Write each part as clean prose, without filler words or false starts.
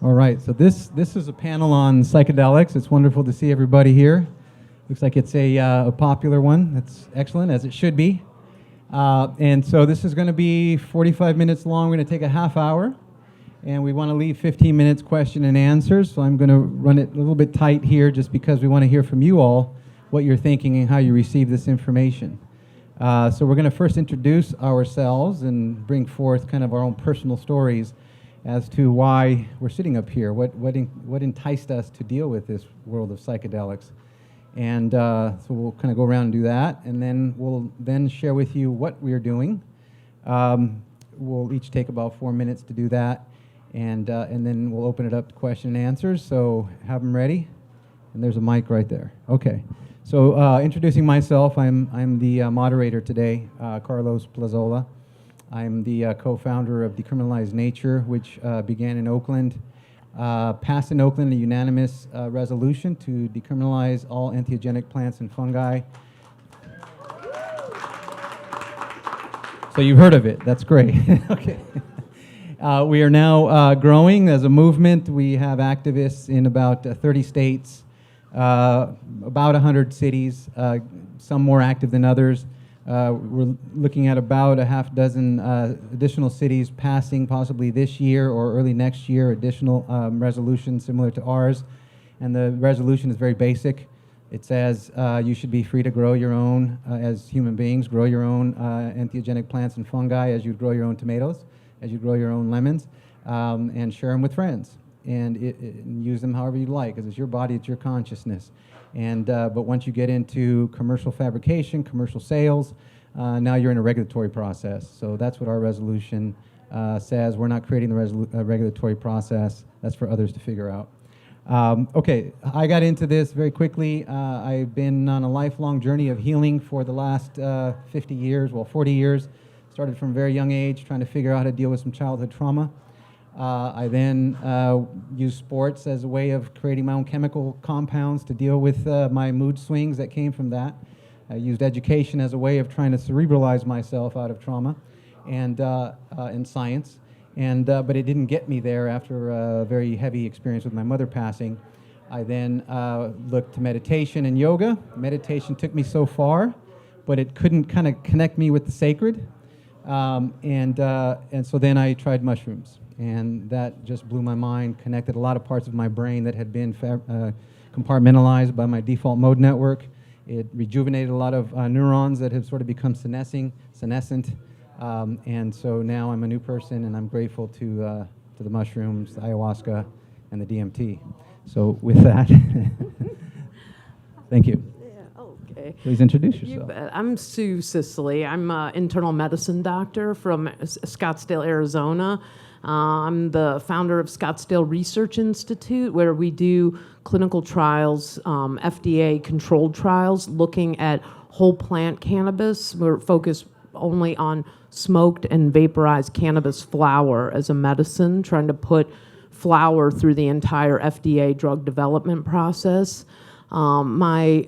All right, so this is a panel on psychedelics. It's wonderful to see everybody here. Looks like it's a popular one. That's excellent, as it should be. And so this is going to be 45 minutes long. We're going to take a half hour, and we want to leave 15 minutes question and answers. So I'm going to run it a little bit tight here just because we want to hear from you all what you're thinking and how you receive this information. So we're going to first introduce ourselves and bring forth kind of our own personal stories as to why we're sitting up here, what enticed us to deal with this world of psychedelics. And so we'll kind of go around and do that, and then we'll then share with you what we are doing. We'll each take about 4 minutes to do that, and then we'll open it up to question and answers, so have them ready. And there's a mic right there. Okay. So introducing myself, I'm the moderator today, Carlos Plazola. I'm the co-founder of Decriminalize Nature, which began in Oakland, passed in Oakland a unanimous resolution to decriminalize all entheogenic plants and fungi. So you've heard of it. That's great. Okay. We are now growing as a movement. We have activists in about 30 states, about 100 cities, some more active than others. We're looking at about a half dozen additional cities passing possibly this year or early next year additional resolutions similar to ours. And the resolution is very basic. It says you should be free to grow your own, as human beings, grow your own entheogenic plants and fungi as you grow your own tomatoes, as you grow your own lemons, and share them with friends. And use them however you like, because it's your body, it's your consciousness. And but once you get into commercial fabrication, commercial sales, now you're in a regulatory process. So that's what our resolution says. We're not creating the regulatory process. That's for others to figure out. Okay, I got into this very quickly. I've been on a lifelong journey of healing for the last 50 years, well, 40 years. Started from a very young age, trying to figure out how to deal with some childhood trauma. I then used sports as a way of creating my own chemical compounds to deal with my mood swings that came from that. I used education as a way of trying to cerebralize myself out of trauma and in science. And but it didn't get me there after a very heavy experience with my mother passing. I then looked to meditation and yoga. Meditation took me so far, but it couldn't kind of connect me with the sacred. And so then I tried mushrooms. And that just blew my mind, connected a lot of parts of my brain that had been compartmentalized by my default mode network. It rejuvenated a lot of neurons that have sort of become senescent. And so now I'm a new person, and I'm grateful to the mushrooms, the ayahuasca, and the DMT. So with that, thank you. Okay. Please introduce yourself. You bet. I'm Sue Sisley. I'm an internal medicine doctor from Scottsdale, Arizona. I'm the founder of Scottsdale Research Institute, where we do clinical trials, FDA-controlled trials, looking at whole plant cannabis. We're focused only on smoked and vaporized cannabis flower as a medicine, trying to put flower through the entire FDA drug development process. My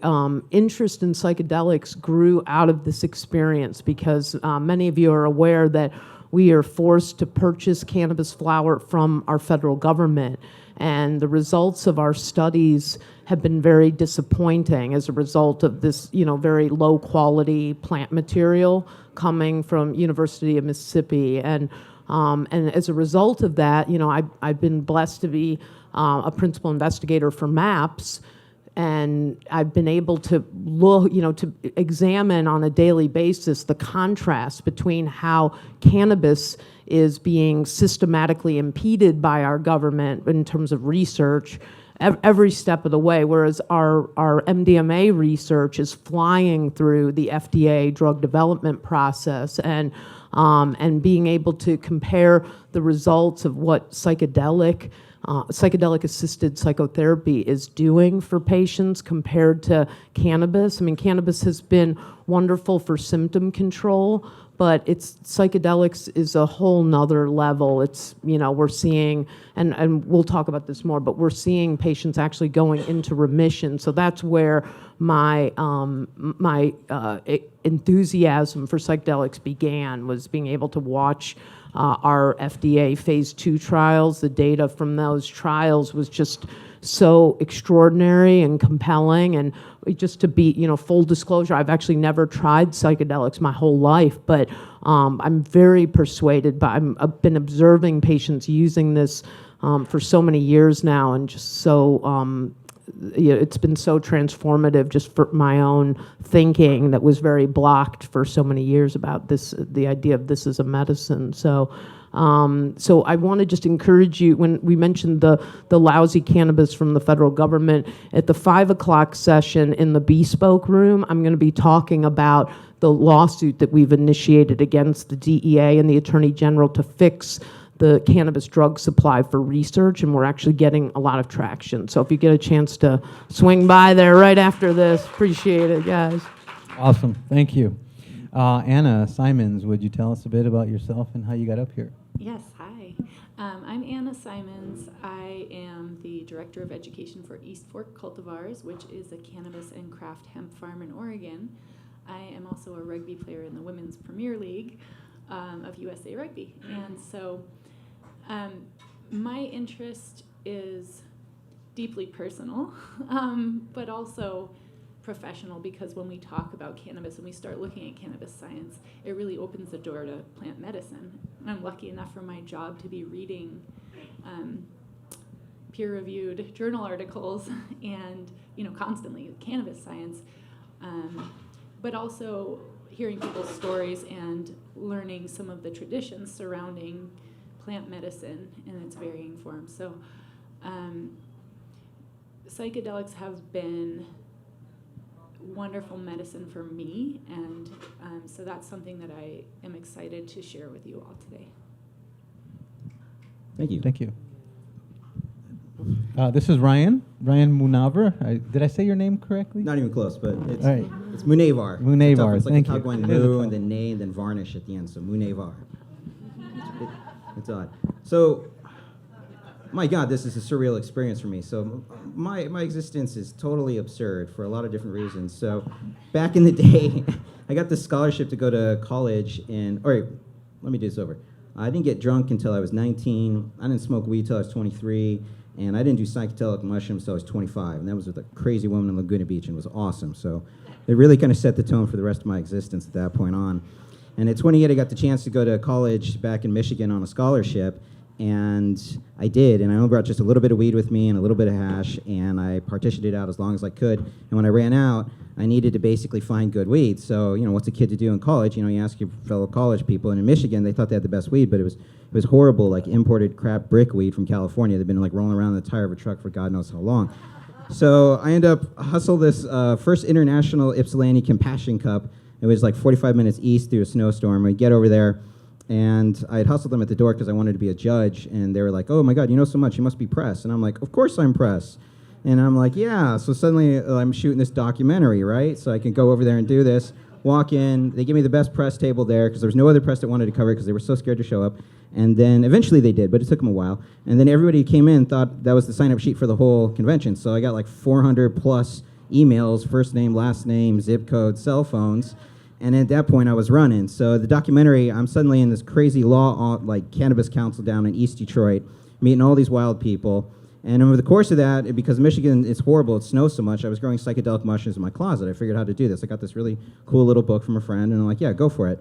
interest in psychedelics grew out of this experience because many of you are aware that we are forced to purchase cannabis flower from our federal government, and the results of our studies have been very disappointing as a result of this, very low quality plant material coming from University of Mississippi. And as a result of that, I've been blessed to be a principal investigator for MAPS. And I've been able to look, to examine on a daily basis the contrast between how cannabis is being systematically impeded by our government in terms of research every step of the way, whereas our MDMA research is flying through the FDA drug development process, and being able to compare the results of what psychedelic-assisted psychotherapy is doing for patients compared to cannabis. I mean, cannabis has been wonderful for symptom control, but psychedelics is a whole nother level. It's, we're seeing, and we'll talk about this more, but we're seeing patients actually going into remission. So that's where my enthusiasm for psychedelics began, was being able to watch our FDA phase 2 trials. The data from those trials was just so extraordinary and compelling. And just to be, full disclosure, I've actually never tried psychedelics my whole life, but I'm very persuaded I've been observing patients using this for so many years now, and just so, it's been so transformative just for my own thinking that was very blocked for so many years about this, the idea of this as a medicine. So I want to just encourage you, when we mentioned the lousy cannabis from the federal government, at the 5 o'clock session in the Bespoke room, I'm going to be talking about the lawsuit that we've initiated against the DEA and the Attorney General to fix the cannabis drug supply for research, and we're actually getting a lot of traction. So if you get a chance to swing by there right after this, appreciate it, guys. Awesome, thank you. Anna Symonds, would you tell us a bit about yourself and how you got up here? Yes, hi. I'm Anna Symonds. I am the Director of Education for East Fork Cultivars, which is a cannabis and craft hemp farm in Oregon. I am also a rugby player in the Women's Premier League of USA Rugby. And so my interest is deeply personal, but also professional, because when we talk about cannabis and we start looking at cannabis science, it really opens the door to plant medicine. I'm lucky enough for my job to be reading peer-reviewed journal articles and constantly cannabis science, but also hearing people's stories and learning some of the traditions surrounding plant medicine in its varying forms. So psychedelics have been wonderful medicine for me, and so that's something that I am excited to share with you all today. Thank you. Thank you. This is Ryan Munevar. Did I say your name correctly? Not even close, but it's, right. it's Munevar. Munevar, It's like thank a you. tug going moo and then nay and then varnish at the end, so Munevar. It's odd. So, my God, this is a surreal experience for me. So my existence is totally absurd for a lot of different reasons. So back in the day, I got this scholarship to go to college let me do this over. I didn't get drunk until I was 19. I didn't smoke weed till I was 23. And I didn't do psychedelic mushrooms until I was 25. And that was with a crazy woman in Laguna Beach, and it was awesome. So it really kind of set the tone for the rest of my existence at that point on. And at 28, I got the chance to go to college back in Michigan on a scholarship. And I did, and I only brought just a little bit of weed with me and a little bit of hash, and I partitioned it out as long as I could. And when I ran out, I needed to basically find good weed. So, what's a kid to do in college? You ask your fellow college people, and in Michigan, they thought they had the best weed, but it was horrible, like imported crap brick weed from California. They'd been like rolling around in the tire of a truck for God knows how long. So I ended up hustle this first international Ypsilanti Compassion Cup. It was like 45 minutes east through a snowstorm. We get over there, and I had hustled them at the door because I wanted to be a judge, and they were like, "Oh my God, you know so much, you must be press." And I'm like, "Of course I'm press." And I'm like, "Yeah." So suddenly I'm shooting this documentary, right? So I can go over there and do this, walk in, they give me the best press table there because there was no other press that wanted to cover it because they were so scared to show up. And then eventually they did, but it took them a while. And then everybody who came in thought that was the sign-up sheet for the whole convention. So I got like 400 plus emails, first name, last name, zip code, cell phones. And at that point, I was running. So the documentary, I'm suddenly in this crazy law, like cannabis council down in East Detroit, meeting all these wild people. And over the course of that, because Michigan is horrible, it snows so much, I was growing psychedelic mushrooms in my closet. I figured out how to do this. I got this really cool little book from a friend, and I'm like, yeah, go for it.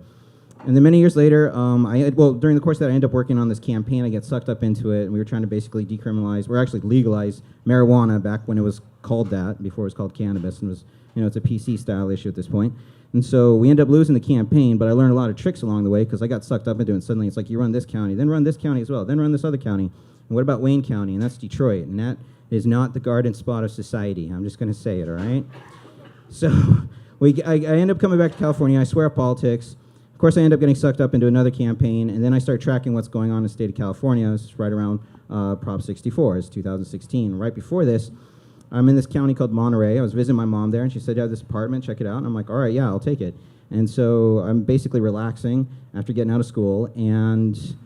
And then many years later, during the course of that, I ended up working on this campaign. I get sucked up into it, and we were trying to basically decriminalize, or actually legalize marijuana back when it was called that, before it was called cannabis, and was, it's a PC style issue at this point. And so we ended up losing the campaign, but I learned a lot of tricks along the way because I got sucked up into it. And suddenly it's like, you run this county, then run this county as well, then run this other county. And what about Wayne County? And that's Detroit. And that is not the garden spot of society. I'm just going to say it, all right? So I end up coming back to California. I swear off politics. Of course, I end up getting sucked up into another campaign. And then I start tracking what's going on in the state of California. This is right around Prop 64. It's 2016. Right before this, I'm in this county called Monterey. I was visiting my mom there, and she said, "You have this apartment, check it out." And I'm like, "All right, yeah, I'll take it." And so I'm basically relaxing after getting out of school, and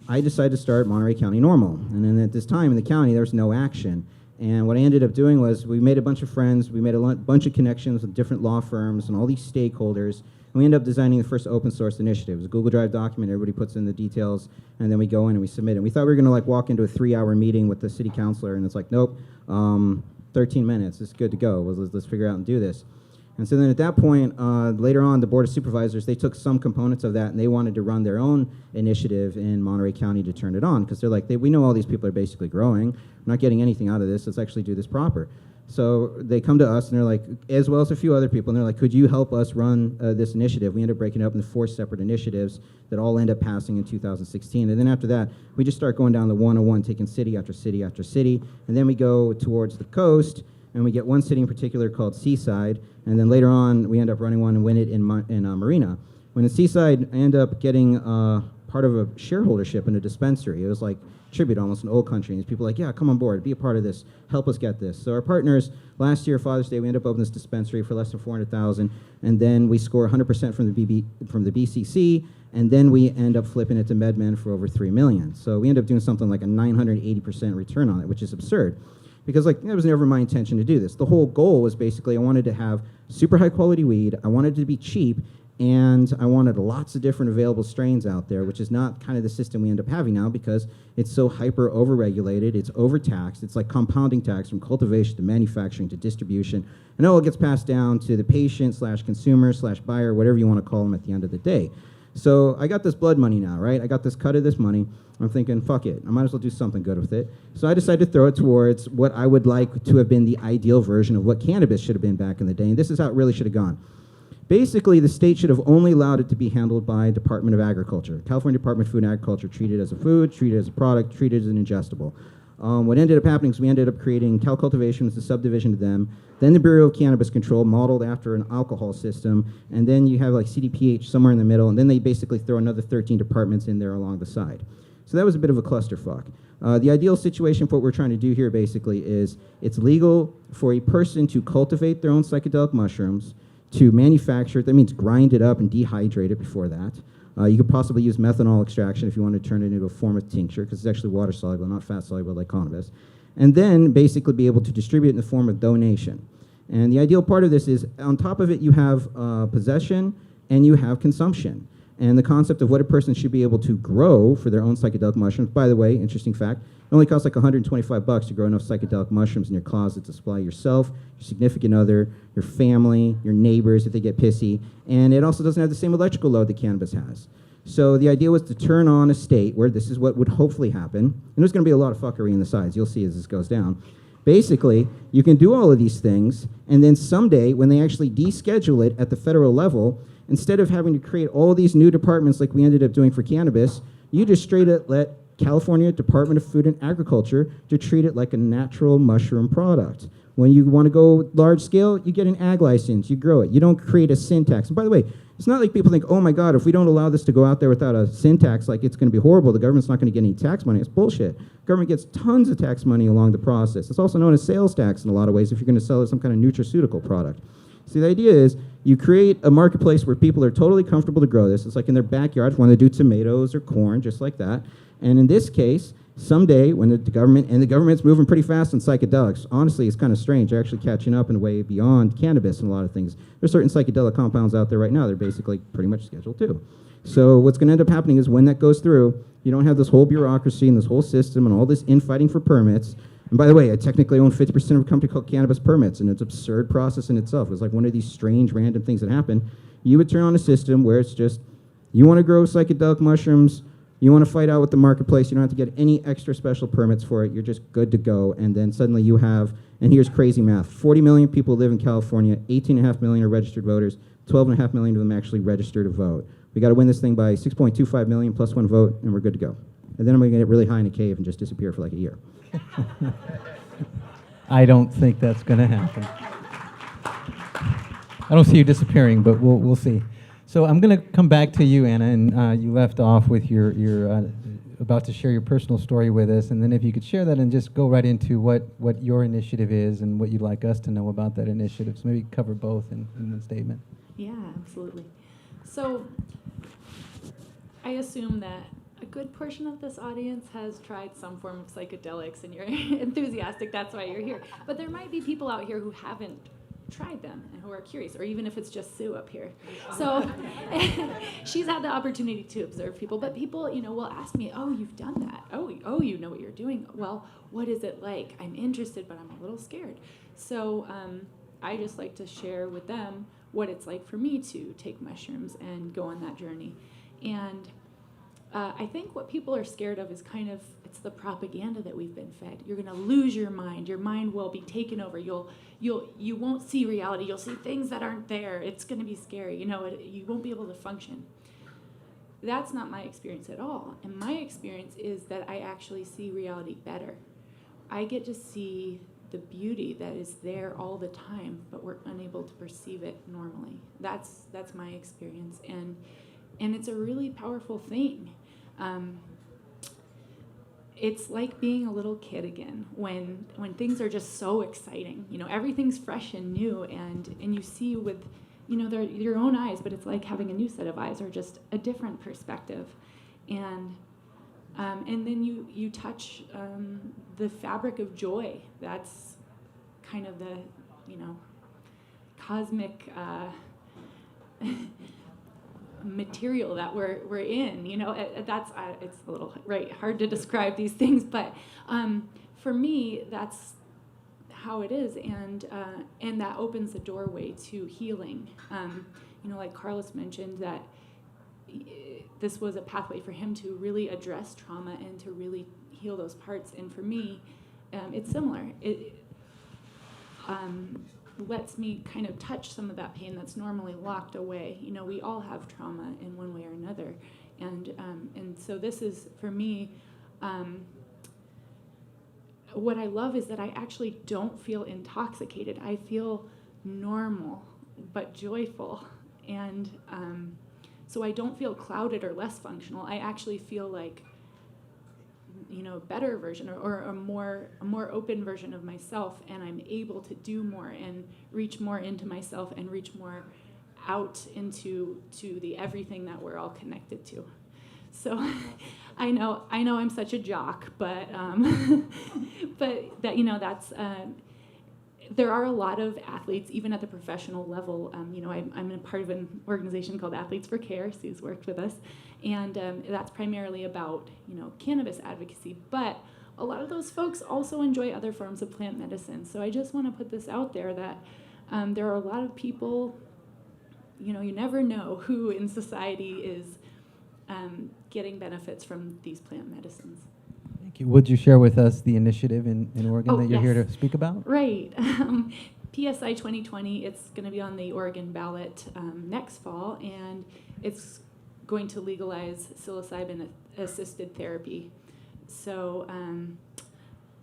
I decided to start Monterey County Normal. And then at this time in the county, there was no action. And what I ended up doing was we made a bunch of friends, we made a bunch of connections with different law firms and all these stakeholders, and we ended up designing the first open source initiative. It was a Google Drive document, everybody puts in the details, and then we go in and we submit it. We thought we were going to like walk into a 3-hour meeting with the city councilor, and it's like, nope, 13 minutes, it's good to go. Let's figure out and do this. And so then at that point, later on, the Board of Supervisors, they took some components of that and they wanted to run their own initiative in Monterey County to turn it on, because they're like, we know all these people are basically growing. We're not getting anything out of this. Let's actually do this proper. So they come to us and they're like, as well as a few other people, and they're like, could you help us run this initiative? We end up breaking it up into 4 separate initiatives that all end up passing in 2016. And then after that, we just start going down the 101, taking city after city after city. And then we go towards the coast, and we get one city in particular called Seaside, and then later on we end up running one and win it in Marina. When in Seaside, I end up getting part of a shareholdership in a dispensary. It was like tribute, almost an old country, and these people are like, yeah, come on board, be a part of this, help us get this. So our partners, last year, Father's Day, we ended up opening this dispensary for less than $400,000, and then we score 100% from the BCC, and then we end up flipping it to MedMen for over $3 million. So we end up doing something like a 980% return on it, which is absurd. Because like it was never my intention to do this. The whole goal was basically I wanted to have super high quality weed, I wanted it to be cheap, and I wanted lots of different available strains out there, which is not kind of the system we end up having now because it's so hyper overregulated, it's overtaxed, it's like compounding tax from cultivation to manufacturing to distribution, and it all gets passed down to the patient / consumer / buyer, whatever you want to call them at the end of the day. So I got this blood money now, right? I got this cut of this money. I'm thinking, fuck it, I might as well do something good with it. So I decided to throw it towards what I would like to have been the ideal version of what cannabis should have been back in the day, and this is how it really should have gone. Basically, the state should have only allowed it to be handled by Department of Agriculture. California Department of Food and Agriculture treated it as a food, treated it as a product, treated it as an ingestible. What ended up happening is we ended up creating Cal Cultivation as a subdivision to them, then the Bureau of Cannabis Control modeled after an alcohol system, and then you have like CDPH somewhere in the middle, and then they basically throw another 13 departments in there along the side. So that was a bit of a clusterfuck. The ideal situation for what we're trying to do here basically is it's legal for a person to cultivate their own psychedelic mushrooms, to manufacture it. That means grind it up and dehydrate it before that. You could possibly use methanol extraction if you want to turn it into a form of tincture, because it's actually water soluble, not fat soluble like cannabis. And then basically be able to distribute it in the form of donation. And the ideal part of this is on top of it you have possession and you have consumption. And the concept of what a person should be able to grow for their own psychedelic mushrooms. By the way, interesting fact, it only costs like $125 to grow enough psychedelic mushrooms in your closet to supply yourself, your significant other, your family, your neighbors if they get pissy. And it also doesn't have the same electrical load that cannabis has. So the idea was to turn on a state where this is what would hopefully happen. And there's going to be a lot of fuckery in the sides. You'll see as this goes down. Basically, you can do all of these things, and then someday when they actually deschedule it at the federal level, instead of having to create all these new departments like we ended up doing for cannabis, you just straight up let California Department of Food and Agriculture to treat it like a natural mushroom product. When you want to go large scale, you get an ag license, you grow it. You don't create a sin tax. And by the way, it's not like people think, oh my God, if we don't allow this to go out there without a sin tax, like it's going to be horrible. The government's not going to get any tax money. It's bullshit. Government gets tons of tax money along the process. It's also known as sales tax in a lot of ways if you're going to sell some kind of nutraceutical product. See, the idea is you create a marketplace where people are totally comfortable to grow this. It's like in their backyard when they do tomatoes or corn, just like that. And in this case, someday when the government's moving pretty fast on psychedelics, honestly, it's kind of strange. They're actually catching up in a way beyond cannabis and a lot of things. There's certain psychedelic compounds out there right now. They're basically pretty much Schedule 2. So what's going to end up happening is when that goes through, you don't have this whole bureaucracy and this whole system and all this infighting for permits. And by the way, I technically own 50% of a company called Cannabis Permits, and it's an absurd process in itself. It was like one of these strange random things that happen. You would turn on a system where it's just, you want to grow psychedelic mushrooms, you want to fight out with the marketplace, you don't have to get any extra special permits for it, you're just good to go, and then suddenly you have, and here's crazy math, 40 million people live in California, 18.5 million are registered voters, 12.5 million of them actually register to vote. We got to win this thing by 6.25 million plus one vote, and we're good to go. And then I'm going to get really high in a cave and just disappear for like a year. I don't think that's going to happen. I don't see you disappearing, but we'll see. So I'm going to come back to you, Anna, and you left off with your about to share your personal story with us, and then if you could share that and just go right into what your initiative is and what you'd like us to know about that initiative. So maybe cover both in one statement. Yeah, absolutely. So I assume that good portion of this audience has tried some form of psychedelics and you're enthusiastic, that's why you're here. But there might be people out here who haven't tried them and who are curious, or even if it's just Sue up here. So she's had the opportunity to observe people, but people, will ask me, oh, you've done that. Oh, you know what you're doing. Well, what is it like? I'm interested, but I'm a little scared. So I just like to share with them what it's like for me to take mushrooms and go on that journey. And I think what people are scared of is it's the propaganda that we've been fed. You're gonna lose your mind. Your mind will be taken over. You won't see reality. You'll see things that aren't there. It's gonna be scary. You won't be able to function. That's not my experience at all. And my experience is that I actually see reality better. I get to see the beauty that is there all the time, but we're unable to perceive it normally. That's my experience, and it's a really powerful thing. It's like being a little kid again when things are just so exciting. Everything's fresh and new, and you see with your own eyes, but it's like having a new set of eyes or just a different perspective, and then you touch the fabric of joy. That's kind of the cosmic material that we're in. It's a little hard to describe these things, but for me, that's how it is, and that opens the doorway to healing. Like Carlos mentioned, that this was a pathway for him to really address trauma and to really heal those parts. And for me, it's similar. It lets me kind of touch some of that pain that's normally locked away. We all have trauma in one way or another, and so this is, for me, what I love is that I actually don't feel intoxicated. I feel normal but joyful, and so I don't feel clouded or less functional. I actually feel like a better version or a more open version of myself, and I'm able to do more and reach more into myself and reach more out into the everything that we're all connected to. So I know I'm such a jock, but but that's there are a lot of athletes, even at the professional level. I'm a part of an organization called Athletes for Care. Sue's worked with us, and that's primarily about cannabis advocacy. But a lot of those folks also enjoy other forms of plant medicine. So I just want to put this out there that there are a lot of people. You never know who in society is getting benefits from these plant medicines. Thank you. Would you share with us the initiative in Oregon that you're here to speak about? Right. PSI 2020, it's going to be on the Oregon ballot next fall, and it's going to legalize psilocybin-assisted therapy. So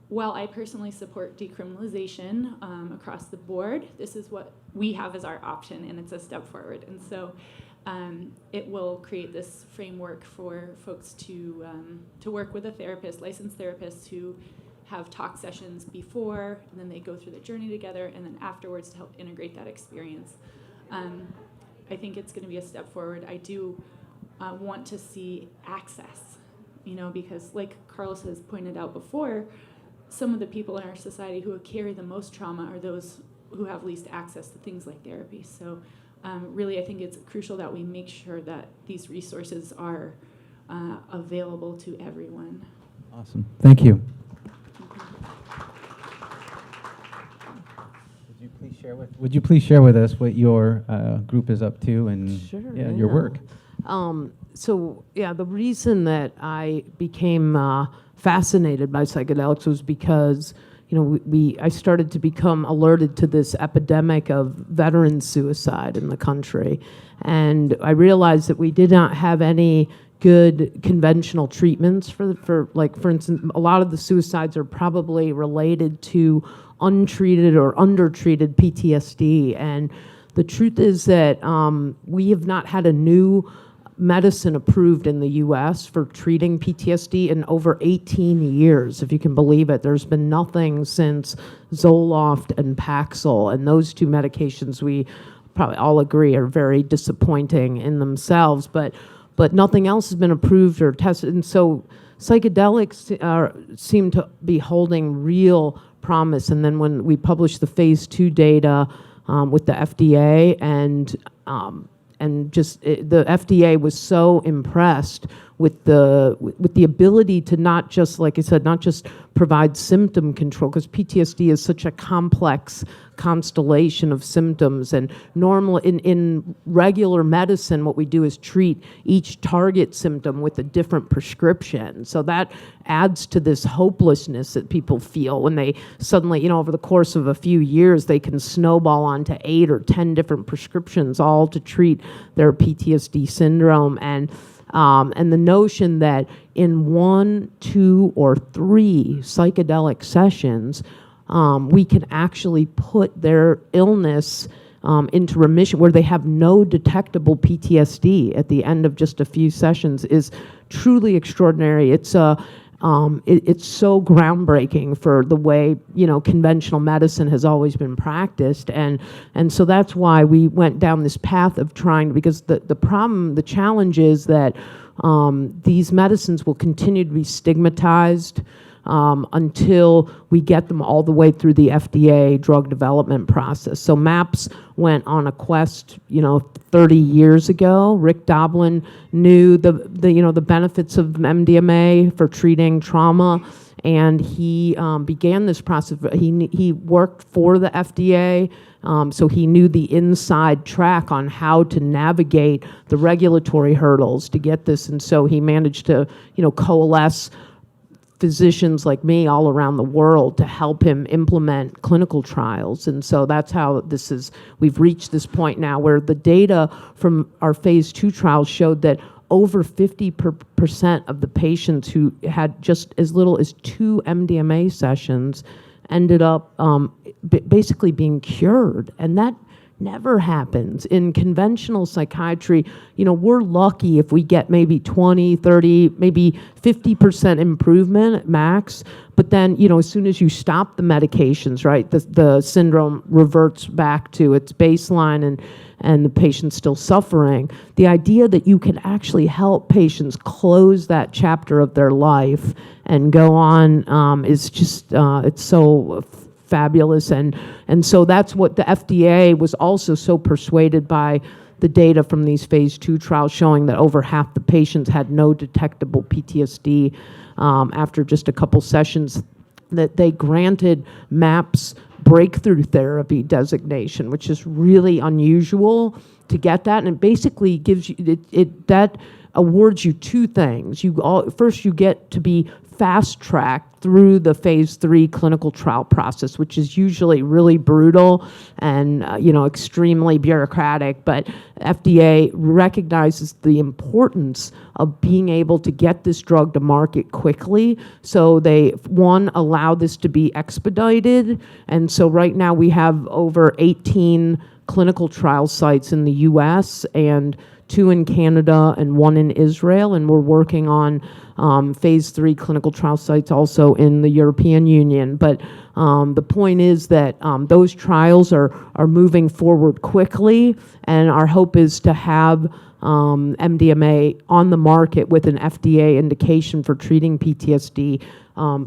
while I personally support decriminalization across the board, this is what we have as our option, and it's a step forward. And so it will create this framework for folks to work with a therapist, licensed therapists, who have talk sessions before, and then they go through the journey together, and then afterwards to help integrate that experience. I think it's going to be a step forward. I do want to see access, because like Carlos has pointed out before, some of the people in our society who carry the most trauma are those who have least access to things like therapy. So really, I think it's crucial that we make sure that these resources are available to everyone. Awesome. Thank you. Would you please share with us what your group is up to and your work? The reason that I became fascinated by psychedelics was because I started to become alerted to this epidemic of veteran suicide in the country, and I realized that we did not have any good conventional treatments for instance, a lot of the suicides are probably related to untreated or undertreated PTSD, and the truth is that we have not had a new medicine approved in the U.S. for treating PTSD in over 18 years, if you can believe it. There's been nothing since Zoloft and Paxil, and those two medications we probably all agree are very disappointing in themselves. But but nothing else has been approved or tested. And so psychedelics seem to be holding real promise. And then when we published the phase 2 data with the FDA, and just the FDA was so impressed with the ability to not just, like I said, not just provide symptom control, because PTSD is such a complex constellation of symptoms. And normal in regular medicine, what we do is treat each target symptom with a different prescription. So that adds to this hopelessness that people feel when they suddenly, over the course of a few years, they can snowball onto 8 or 10 different prescriptions, all to treat their PTSD syndrome. And the notion that in 1, 2, or 3 psychedelic sessions, we can actually put their illness into remission where they have no detectable PTSD at the end of just a few sessions is truly extraordinary. It's so groundbreaking for the way conventional medicine has always been practiced, and so that's why we went down this path of trying, because the challenge is that these medicines will continue to be stigmatized until we get them all the way through the FDA drug development process. So MAPS went on a quest, 30 years ago. Rick Doblin knew the benefits of MDMA for treating trauma, and he began this process. He worked for the FDA, so he knew the inside track on how to navigate the regulatory hurdles to get this, and so he managed to, coalesce physicians like me all around the world to help him implement clinical trials. And so that's how we've reached this point now where the data from our phase 2 trials showed that over 50% of the patients who had just as little as 2 MDMA sessions ended up basically being cured. And that never happens. In conventional psychiatry, we're lucky if we get maybe 20, 30, maybe 50% improvement at max. But then, as soon as you stop the medications, right, the syndrome reverts back to its baseline and the patient's still suffering. The idea that you can actually help patients close that chapter of their life and go on is just, it's so fabulous, and so that's what the FDA was also so persuaded by the data from these phase 2 trials showing that over half the patients had no detectable PTSD after just a couple sessions, that they granted MAPS breakthrough therapy designation, which is really unusual to get that, and it basically gives you that awards you 2 things. First, you get to be fast-tracked through the phase 3 clinical trial process, which is usually really brutal and extremely bureaucratic, but FDA recognizes the importance of being able to get this drug to market quickly. So they, allow this to be expedited, and so right now we have over 18 clinical trial sites in the US and 2 in Canada and 1 in Israel, and we're working on phase 3 clinical trial sites also in the European Union. But the point is that those trials are moving forward quickly, and our hope is to have MDMA on the market with an FDA indication for treating PTSD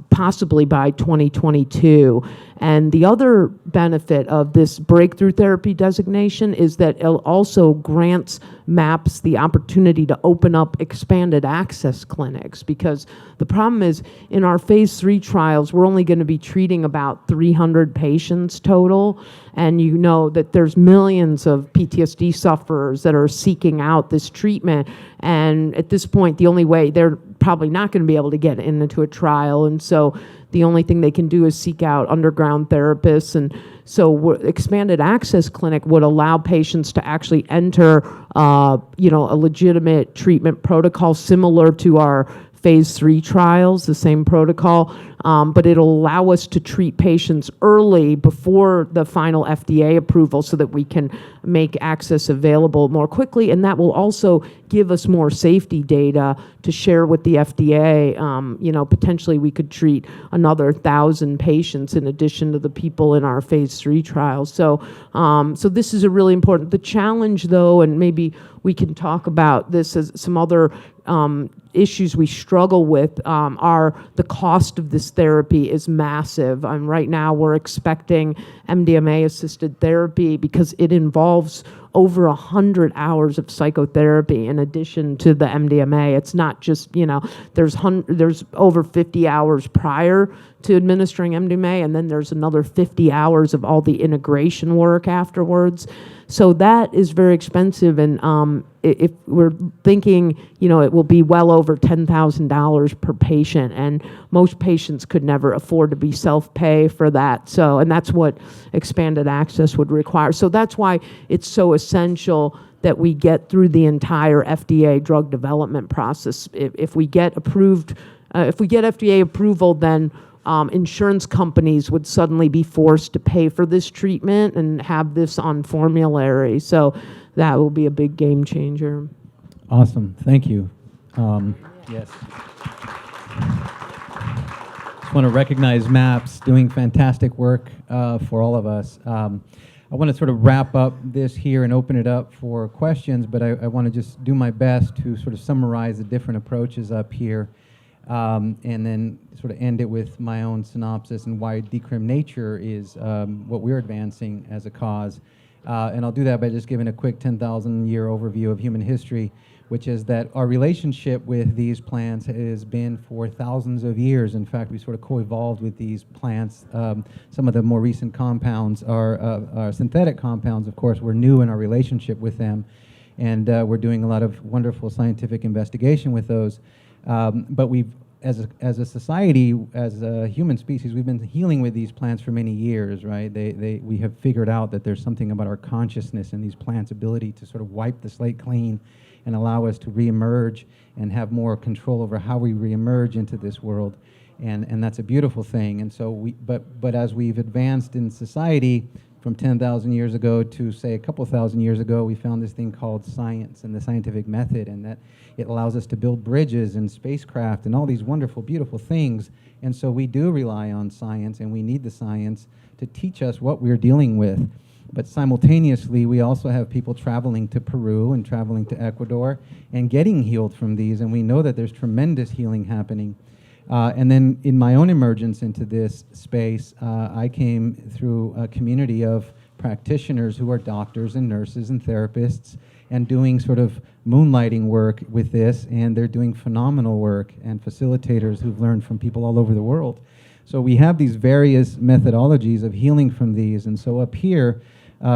possibly by 2022. And the other benefit of this breakthrough therapy designation is that it also grants MAPS the opportunity to open up expanded access clinics, because the problem is in our phase 3 trials, we're only going to be treating about 300 patients total. And that there's millions of PTSD sufferers that are seeking out this treatment. And at this point, the only way they're probably not going to be able to get into a trial. And so the only thing they can do is seek out underground therapists. And so expanded access clinic would allow patients to actually enter, a legitimate treatment protocol similar to our phase 3 trials, the same protocol, but it'll allow us to treat patients early before the final FDA approval so that we can make access available more quickly, and that will also give us more safety data to share with the FDA. Potentially we could treat another 1,000 patients in addition to the people in our phase 3 trials. So this is a really important. The challenge, though, and maybe we can talk about this as some other issues we struggle with, are the cost of this therapy is massive. Right now we're expecting MDMA-assisted therapy because it involves over 100 hours of psychotherapy in addition to the MDMA. It's not just, there's over 50 hours prior to administering MDMA, and then there's another 50 hours of all the integration work afterwards. So that is very expensive, and if we're thinking, it will be well over $10,000 per patient, and most patients could never afford to be self-pay for that. So, and that's what expanded access would require. So that's why it's so essential that we get through the entire FDA drug development process. If we get approved, if we get FDA approval, then insurance companies would suddenly be forced to pay for this treatment and have this on formulary. So that will be a big game changer. Awesome. Thank you. Yes. Just want to recognize MAPS doing fantastic work for all of us. I want to sort of wrap up this here and open it up for questions, but I want to just do my best to sort of summarize the different approaches up here. And then sort of end it with my own synopsis and why Decrim Nature is what we're advancing as a cause. And I'll do that by just giving a quick 10,000-year overview of human history, which is that our relationship with these plants has been for thousands of years. In fact, we sort of co-evolved with these plants. Some of the more recent compounds are synthetic compounds, of course. We're new in our relationship with them, and we're doing a lot of wonderful scientific investigation with those. But we've, as a society, as a human species, we've been healing with these plants for many years, right? We have figured out that there's something about our consciousness and these plants' ability to sort of wipe the slate clean and allow us to reemerge and have more control over how we reemerge into this world. And that's a beautiful thing. And so but as we've advanced in society from 10,000 years ago to, say, a couple thousand years ago, we found this thing called science and the scientific method, and that it allows us to build bridges and spacecraft and all these wonderful, beautiful things. And so we do rely on science, and we need the science to teach us what we're dealing with. But simultaneously, we also have people traveling to Peru and traveling to Ecuador and getting healed from these, and we know that there's tremendous healing happening. And then in my own emergence into this space, I came through a community of practitioners who are doctors and nurses and therapists and doing sort of moonlighting work with this, and they're doing phenomenal work, and facilitators who've learned from people all over the world. So we have these various methodologies of healing from these, and so up here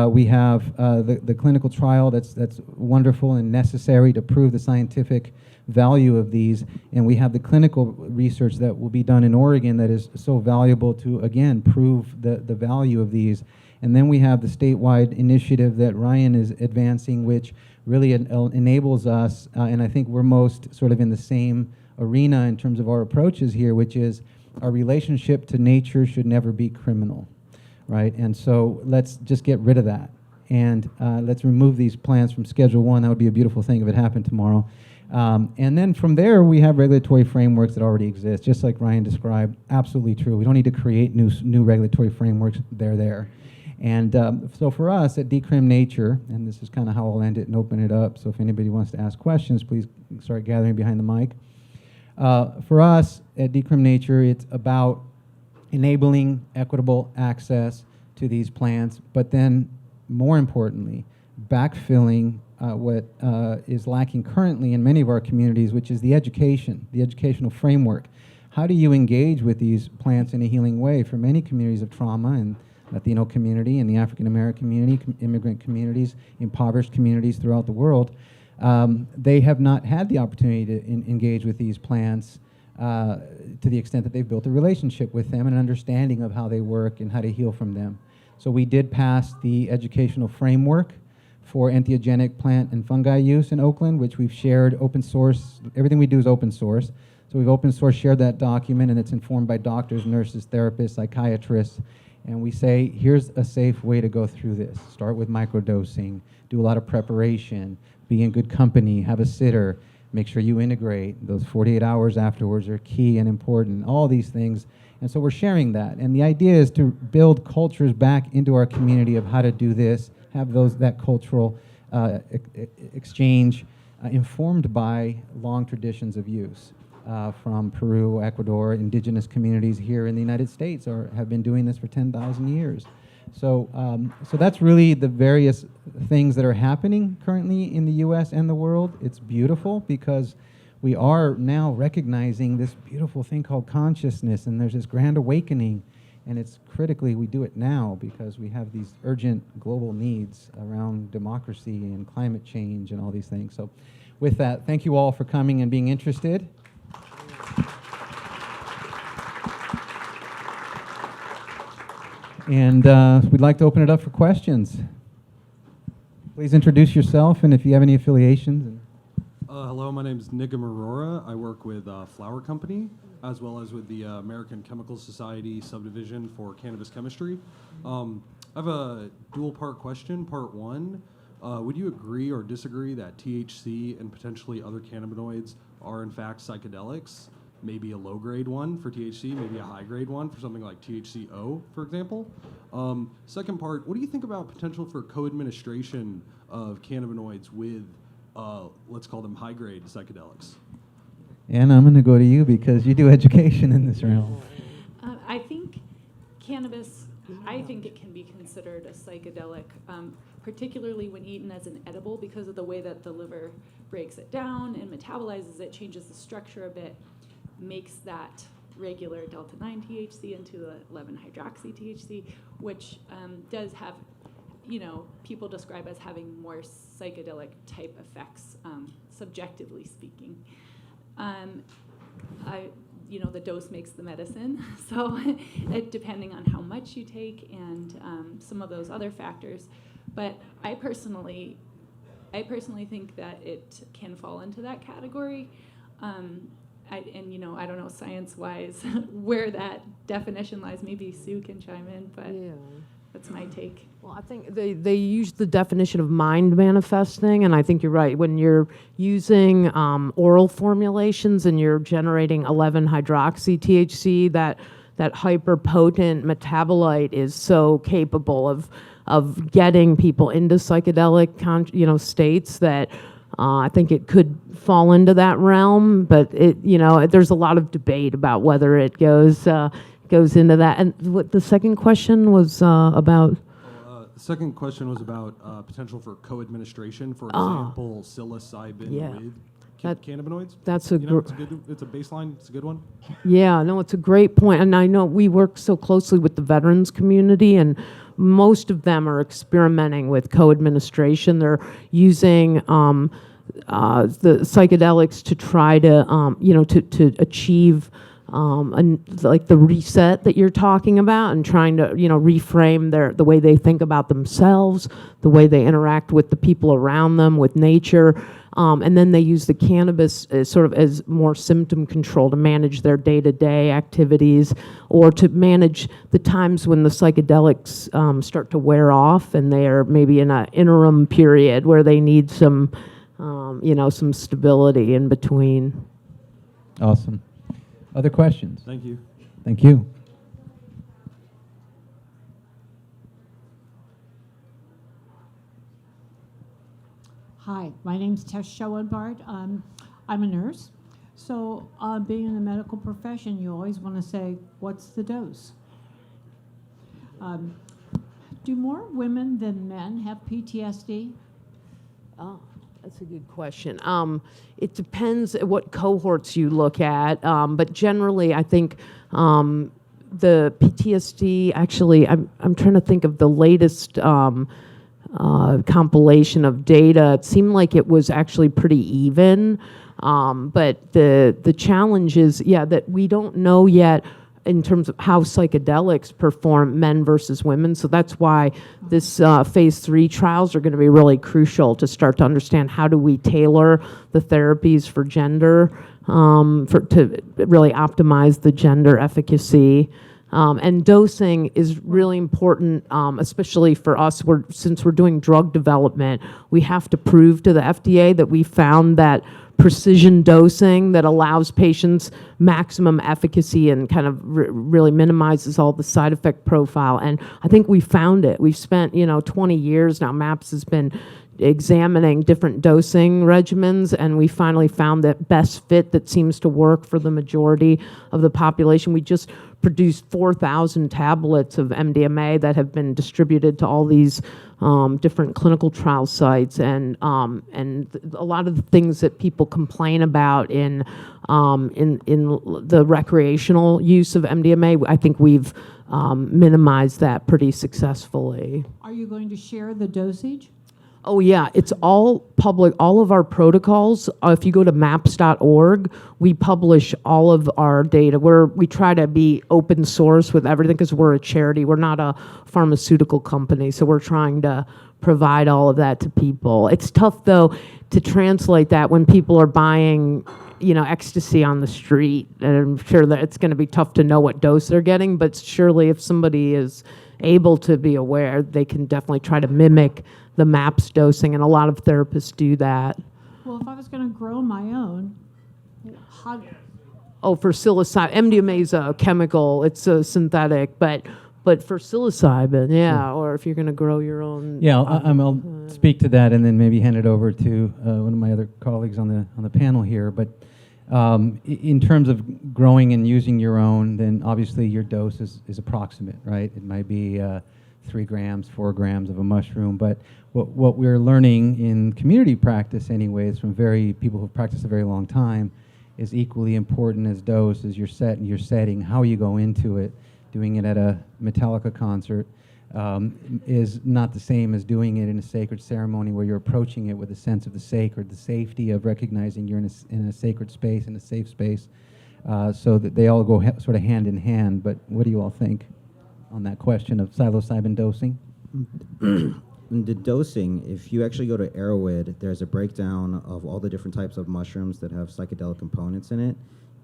we have the clinical trial that's wonderful and necessary to prove the scientific value of these, and we have the clinical research that will be done in Oregon that is so valuable to, again, prove the value of these. And then we have the statewide initiative that Ryan is advancing, which really enables us, and I think we're most sort of in the same arena in terms of our approaches here, which is our relationship to nature should never be criminal, right? And so let's just get rid of that. And let's remove these plants from Schedule 1. That would be a beautiful thing if it happened tomorrow. And then from there, we have regulatory frameworks that already exist, just like Ryan described. Absolutely true. We don't need to create new regulatory frameworks. They're there. And so for us at Decrim Nature, and this is kind of how I'll end it and open it up, so if anybody wants to ask questions, please start gathering behind the mic. For us at Decrim Nature, it's about enabling equitable access to these plants, but then more importantly, backfilling what is lacking currently in many of our communities, which is the educational framework. How do you engage with these plants in a healing way? For many communities of trauma, and Latino community and the African American community, immigrant communities, impoverished communities throughout the world, they have not had the opportunity to engage with these plants to the extent that they've built a relationship with them and an understanding of how they work and how to heal from them. So we did pass the educational framework for entheogenic plant and fungi use in Oakland, which we've shared open source. Everything we do is open source. So we've open source shared that document, and it's informed by doctors, nurses, therapists, psychiatrists. And we say, here's a safe way to go through this. Start with microdosing, do a lot of preparation, be in good company, have a sitter, make sure you integrate. Those 48 hours afterwards are key and important, all these things. And so we're sharing that. And the idea is to build cultures back into our community of how to do this, have that cultural exchange informed by long traditions of use. From Peru, Ecuador, indigenous communities here in the United States have been doing this for 10,000 years. So that's really the various things that are happening currently in the U.S. and the world. It's beautiful because we are now recognizing this beautiful thing called consciousness, and there's this grand awakening, and it's critically we do it now because we have these urgent global needs around democracy and climate change and all these things. So with that, thank you all for coming and being interested. And we'd like to open it up for questions. Please introduce yourself and if you have any affiliations. Hello, my name is Nigam Aurora. I work with Flower Company, as well as with the American Chemical Society subdivision for cannabis chemistry. I have a dual-part question. Part one, would you agree or disagree that THC and potentially other cannabinoids are in fact psychedelics? Maybe a low-grade one for THC, maybe a high-grade one for something like THCO, for example. Second part, what do you think about potential for co-administration of cannabinoids with, let's call them high-grade psychedelics? Anna, I'm going to go to you because you do education in this realm. I think cannabis, I think it can be considered a psychedelic, particularly when eaten as an edible because of the way that the liver breaks it down and metabolizes it, changes the structure a bit, makes that regular delta-9 THC into 11-hydroxy THC, which does have, people describe as having more psychedelic type effects, subjectively speaking. The dose makes the medicine, so depending on how much you take and some of those other factors. But I personally think that it can fall into that category. I don't know science-wise where that definition lies. Maybe Sue can chime in, but that's my take. Well, I think they use the definition of mind manifesting, and I think you're right. When you're using oral formulations and you're generating 11-hydroxy THC, that hyper potent metabolite is so capable of getting people into psychedelic states that I think it could fall into that realm. But there's a lot of debate about whether it goes into that. And what the second question was about. The second question was about potential for co-administration, for example, psilocybin with cannabinoids. That's it's a baseline. It's a good one. Yeah, no, it's a great point. And I know we work so closely with the veterans community, and most of them are experimenting with co-administration. They're using the psychedelics to try to, to achieve like the reset that you're talking about, and trying to, reframe the way they think about themselves, the way they interact with the people around them, with nature. And then they use the cannabis as more symptom control to manage their day-to-day activities, or to manage the times when the psychedelics start to wear off and they are maybe in an interim period where they need some, some stability in between. Awesome. Other questions? Thank you. Thank you. Hi, my name's Tess Schoenbart. I'm a nurse. So being in the medical profession, you always want to say, what's the dose? Do more women than men have PTSD? Oh, that's a good question. It depends what cohorts you look at, but generally I think the PTSD, actually, I'm trying to think of the latest compilation of data. It seemed like it was actually pretty even, but the challenge is, that we don't know yet in terms of how psychedelics perform men versus women. So that's why this phase 3 trials are going to be really crucial to start to understand how do we tailor the therapies for gender. to really optimize the gender efficacy. And dosing is really important, especially for us. Since we're doing drug development, we have to prove to the FDA that we found that precision dosing that allows patients maximum efficacy and kind of really minimizes all the side effect profile. And I think we found it. We've spent 20 years now. MAPS has been examining different dosing regimens, and we finally found that best fit that seems to work for the majority of the population. We just produced 4,000 tablets of MDMA that have been distributed to all these different clinical trial sites, and a lot of the things that people complain about in the recreational use of MDMA, I think we've minimized that pretty successfully. Are you going to share the dosage? Oh, yeah, it's all public. All of our protocols, if you go to maps.org, we publish all of our data. We try to be open source with everything because we're a charity. We're not a pharmaceutical company, so we're trying to provide all of that to people. It's tough, though, to translate that when people are buying ecstasy on the street. And I'm sure that it's going to be tough to know what dose they're getting, but surely if somebody is able to be aware, they can definitely try to mimic the MAPS dosing, and a lot of therapists do that. Well, if I was going to grow my own, how? Oh, for psilocybin, MDMA is a chemical, it's a synthetic, but for psilocybin, yeah, or if you're going to grow your own. Yeah, I'll speak to that and then maybe hand it over to one of my other colleagues on the panel here. But in terms of growing and using your own, then obviously your dose is approximate, right? It might be 3 grams, 4 grams of a mushroom, but what we're learning in community practice anyways from people who've practiced a very long time is equally important as dose, as your setting, how you go into it. Doing it at a Metallica concert is not the same as doing it in a sacred ceremony where you're approaching it with a sense of the sacred, the safety of recognizing you're in a sacred space, in a safe space, so that they all go sort of hand in hand. But what do you all think on that question of psilocybin dosing? The dosing, if you actually go to Arrowhead, there's a breakdown of all the different types of mushrooms that have psychedelic components in it.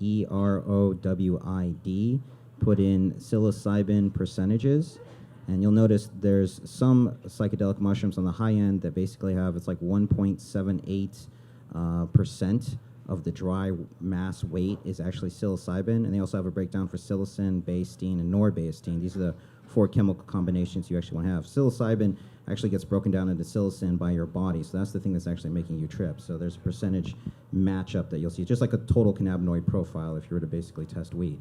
EROWID. Put in psilocybin percentages, and you'll notice there's some psychedelic mushrooms on the high end that basically have, it's like 1.78% of the dry mass weight is actually psilocybin, and they also have a breakdown for psilocin, basestein, and norbastein. These are the 4 chemical combinations you actually want to have. Psilocybin actually gets broken down into psilocin by your body, so that's the thing that's actually making you trip. So there's a percentage matchup that you'll see, just like a total cannabinoid profile if you were to basically test weed.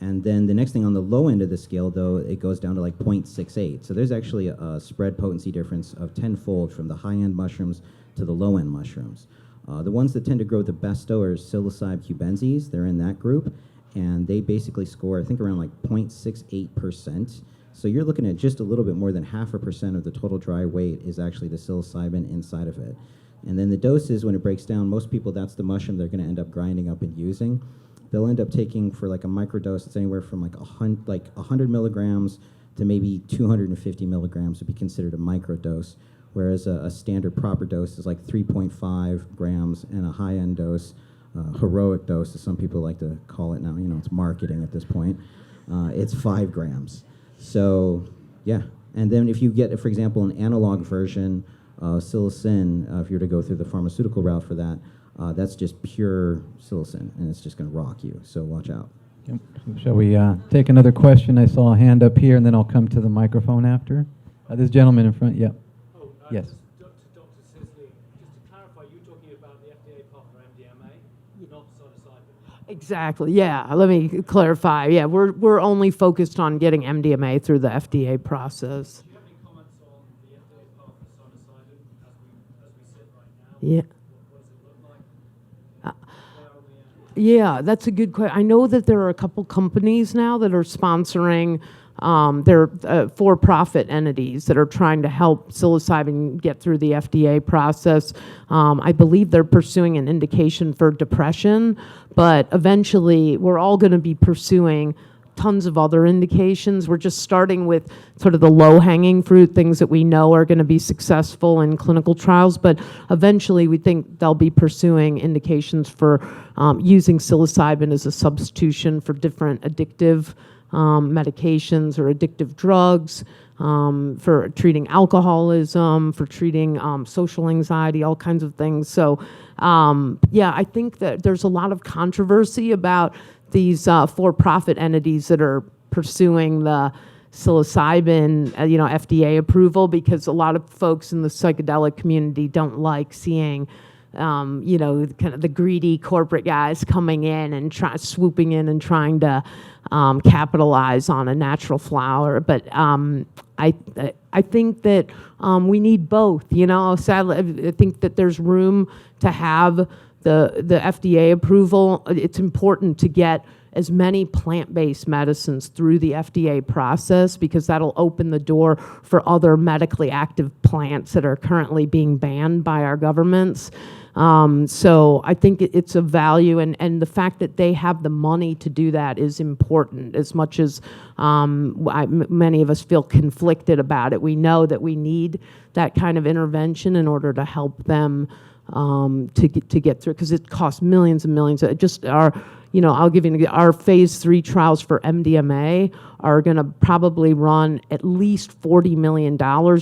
And then the next thing on the low end of the scale, though, it goes down to like 0.68. So there's actually a spread potency difference of 10-fold from the high-end mushrooms to the low-end mushrooms. The ones that tend to grow the best, though, are psilocybe cubensis. They're in that group, and they basically score, I think, around like 0.68%. So you're looking at just a little bit more than 0.5% of the total dry weight is actually the psilocybin inside of it. And then the doses, when it breaks down, most people, that's the mushroom they're going to end up grinding up and using. They'll end up taking, for like a microdose, it's anywhere from like 100 milligrams to maybe 250 milligrams would be considered a microdose, whereas a standard proper dose is like 3.5 grams, and a high-end dose, heroic dose, as some people like to call it now, it's marketing at this point, it's 5 grams. So, yeah. And then if you get, for example, an analog version of psilocin, if you were to go through the pharmaceutical route for that, that's just pure psilocin, and it's just going to rock you, so watch out. Yep. Shall we take another question? I saw a hand up here, and then I'll come to the microphone after. This gentleman in front, yeah. Yes. To Dr. Sisley, just to clarify, you're talking about the FDA part for MDMA, not psilocybin. Exactly, yeah, let me clarify. Yeah, we're only focused on getting MDMA through the FDA process. Do you have any comments on the FDA part for psilocybin as we sit right now? Yeah. What does it look like? Where are we at? Yeah, that's a good question. I know that there are a couple companies now that are sponsoring, they're for-profit entities that are trying to help psilocybin get through the FDA process. I believe they're pursuing an indication for depression, but eventually we're all going to be pursuing tons of other indications. We're just starting with sort of the low-hanging fruit, things that we know are going to be successful in clinical trials, but eventually we think they'll be pursuing indications for using psilocybin as a substitution for different addictive medications or addictive drugs, for treating alcoholism, for treating social anxiety, all kinds of things. So yeah, I think that there's a lot of controversy about these for-profit entities that are pursuing the psilocybin, FDA approval, because a lot of folks in the psychedelic community don't like seeing kind of the greedy corporate guys coming in and swooping in and trying to capitalize on a natural flower. But I think that we need both. Sadly, I think that there's room to have the FDA approval. It's important to get as many plant-based medicines through the FDA process, because that'll open the door for other medically active plants that are currently being banned by our governments. So I think it's a value, and the fact that they have the money to do that is important, as much as many of us feel conflicted about it. We know that we need that kind of intervention in order to help them to get through, because it costs millions and millions. I'll give you our phase 3 trials for MDMA are going to probably run at least $40 million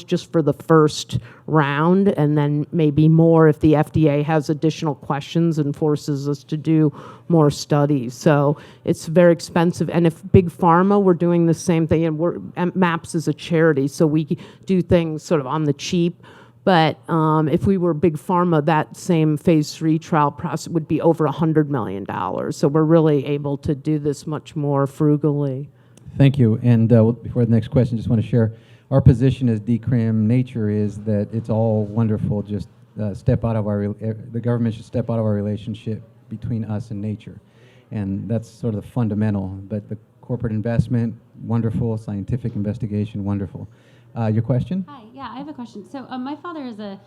just for the first round, and then maybe more if the FDA has additional questions and forces us to do more studies. So it's very expensive. And if Big Pharma were doing the same thing, and MAPS is a charity, so we do things sort of on the cheap. But if we were Big Pharma, that same phase 3 trial process would be over $100 million. So we're really able to do this much more frugally. Thank you. And before the next question, just want to share our position as Decrim Nature is that it's all wonderful. Just step out of the government should step out of our relationship between us and nature. And that's sort of the fundamental. But the corporate investment, wonderful. Scientific investigation, wonderful. Your question? Hi, yeah, I have a question. So my father is a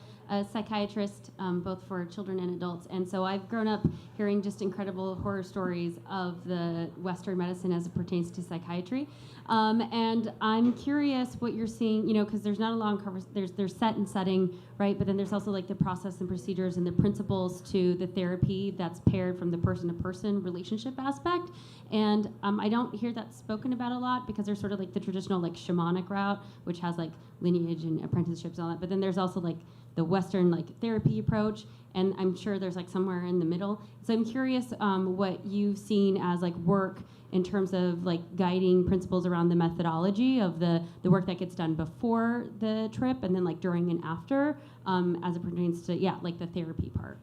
psychiatrist, both for children and adults, and so I've grown up hearing just incredible horror stories of the Western medicine as it pertains to psychiatry. And I'm curious what you're seeing, because there's not a long there's set and setting, right? But then there's also like the process and procedures and the principles to the therapy that's paired from the person-to-person relationship aspect. And I don't hear that spoken about a lot, because there's sort of like the traditional like shamanic route, which has like lineage and apprenticeships and all that. But then there's also like the Western like therapy approach, and I'm sure there's like somewhere in the middle. So I'm curious what you've seen as like work in terms of like guiding principles around the methodology of the work that gets done before the trip, and then like during and after, as it pertains to like the therapy part.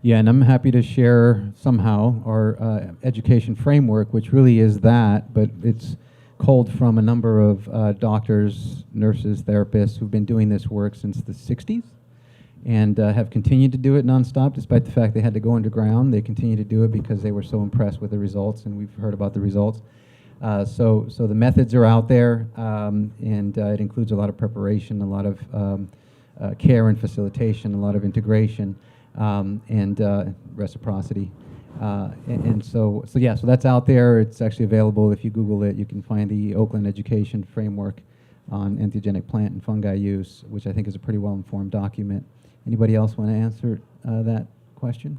Yeah, and I'm happy to share somehow our education framework, which really is that, but it's culled from a number of doctors, nurses, therapists who've been doing this work since the 60s and have continued to do it nonstop, despite the fact they had to go underground. They continue to do it because they were so impressed with the results, and we've heard about the results. So the methods are out there, and it includes a lot of preparation, a lot of care and facilitation, a lot of integration, and reciprocity. So that's out there. It's actually available. If you Google it, you can find the Oakland Education Framework on entheogenic plant and fungi use, which I think is a pretty well-informed document. Anybody else want to answer that question?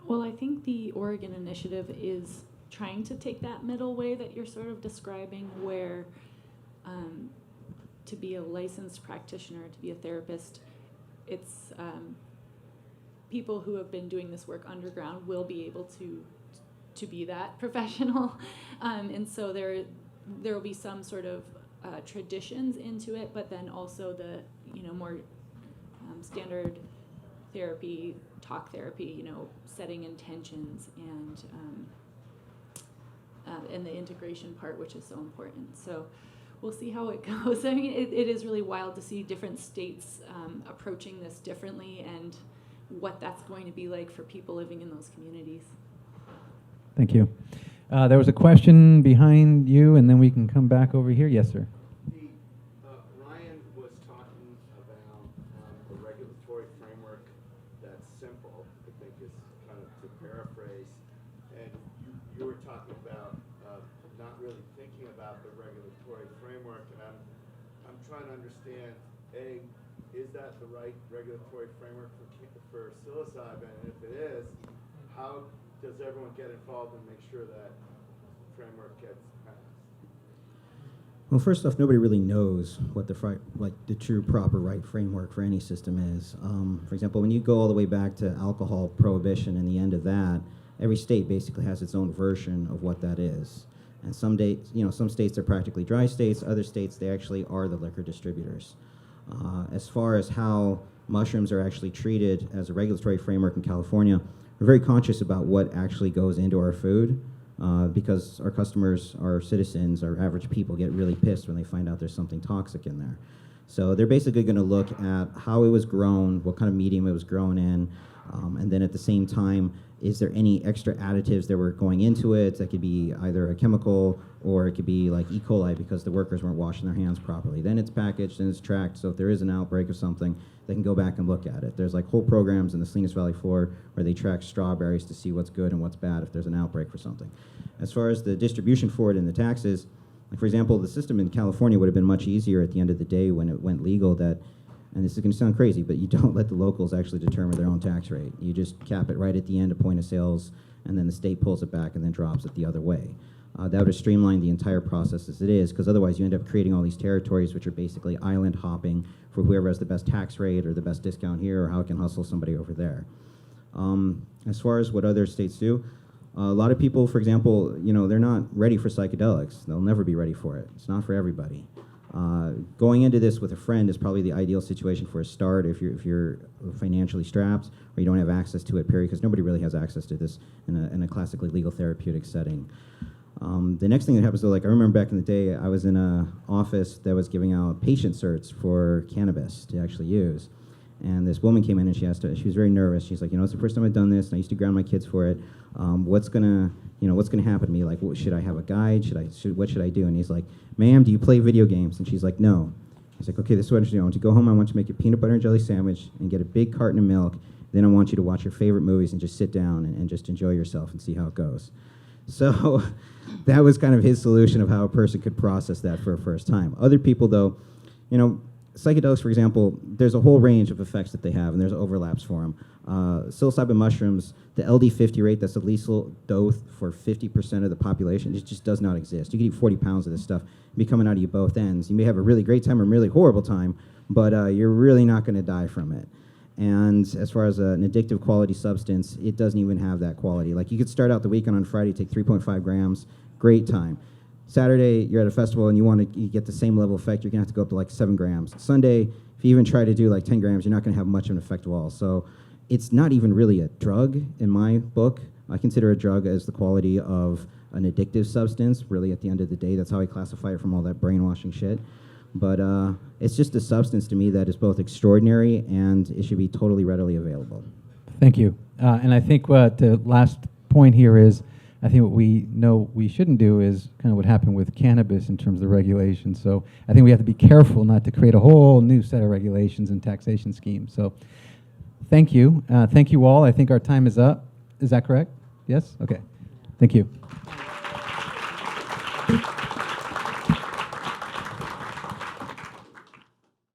Well, I think the Oregon initiative is trying to take that middle way that you're sort of describing, where to be a licensed practitioner, to be a therapist, it's people who have been doing this work underground will be able to be that professional, and so there will be some sort of traditions into it, but then also the more standard therapy, talk therapy, setting intentions and the integration part, which is so important. So we'll see how it goes. I mean, it is really wild to see different states approaching this differently, and what that's going to be like for people living in those communities. Thank you. There was a question behind you, and then we can come back over here. Yes, sir. Ryan was talking about a regulatory framework that's simple, I think is kind of to paraphrase, and you were talking about really thinking about the regulatory framework, and I'm trying to understand, A, is that the right regulatory framework for psilocybin? And if it is, how does everyone get involved and make sure that framework gets passed? Well, first off, nobody really knows what the true proper right framework for any system is. For example, when you go all the way back to alcohol prohibition and the end of that, every state basically has its own version of what that is. And some states are practically dry states. Other states, they actually are the liquor distributors. As far as how mushrooms are actually treated as a regulatory framework in California, we're very conscious about what actually goes into our food. Because our customers, our citizens, our average people get really pissed when they find out there's something toxic in there. So they're basically going to look at how it was grown, what kind of medium it was grown in, and then at the same time, is there any extra additives that were going into it? That could be either a chemical or it could be like E. coli because the workers weren't washing their hands properly. Then it's packaged and it's tracked, so if there is an outbreak of something, they can go back and look at it. There's like whole programs in the Salinas Valley floor where they track strawberries to see what's good and what's bad if there's an outbreak for something. As far as the distribution for it and the taxes, like for example, the system in California would have been much easier at the end of the day when it went legal that, and this is going to sound crazy, but you don't let the locals actually determine their own tax rate. You just cap it right at the end of point of sales, and then the state pulls it back and then drops it the other way. That would have streamlined the entire process as it is, because otherwise you end up creating all these territories which are basically island hopping for whoever has the best tax rate or the best discount here or how it can hustle somebody over there. As far as what other states do, a lot of people, for example, they're not ready for psychedelics. They'll never be ready for it. It's not for everybody. Going into this with a friend is probably the ideal situation for a start if you're financially strapped or you don't have access to it, period, because nobody really has access to this in a classically legal therapeutic setting. The next thing that happens, though, like I remember back in the day, I was in an office that was giving out patient certs for cannabis to actually use. And this woman came in and she was very nervous. She's like, it's the first time I've done this, and I used to ground my kids for it. What's gonna happen to me? Like, should I have a guide? What should I do? And he's like, ma'am, do you play video games? And she's like, no. He's like, okay, this is what I want you to do. I want you to go home, I want you to make a peanut butter and jelly sandwich and get a big carton of milk. Then I want you to watch your favorite movies and just sit down and just enjoy yourself and see how it goes. So that was kind of his solution of how a person could process that for a first time. Other people, though, psychedelics, for example, there's a whole range of effects that they have, and there's overlaps for them. Psilocybin mushrooms, the LD50 rate, that's the lethal dose for 50% of the population, it just does not exist. You can eat 40 pounds of this stuff and be coming out of you both ends. You may have a really great time or a really horrible time, but you're really not going to die from it. And as far as an addictive quality substance, it doesn't even have that quality. Like, you could start out the weekend on Friday, take 3.5 grams, great time. Saturday, you're at a festival and you get the same level of effect, you're going to have to go up to like 7 grams. Sunday, if you even try to do like 10 grams, you're not going to have much of an effect at all. So it's not even really a drug in my book. I consider a drug as the quality of an addictive substance, really at the end of the day. That's how I classify it from all that brainwashing shit. But it's just a substance to me that is both extraordinary and it should be totally readily available. Thank you. And I think what the last point here is, I think what we know we shouldn't do is kind of what happened with cannabis in terms of the regulations. So I think we have to be careful not to create a whole new set of regulations and taxation schemes. So thank you. Thank you all. I think our time is up. Is that correct? Yes? Okay. Thank you.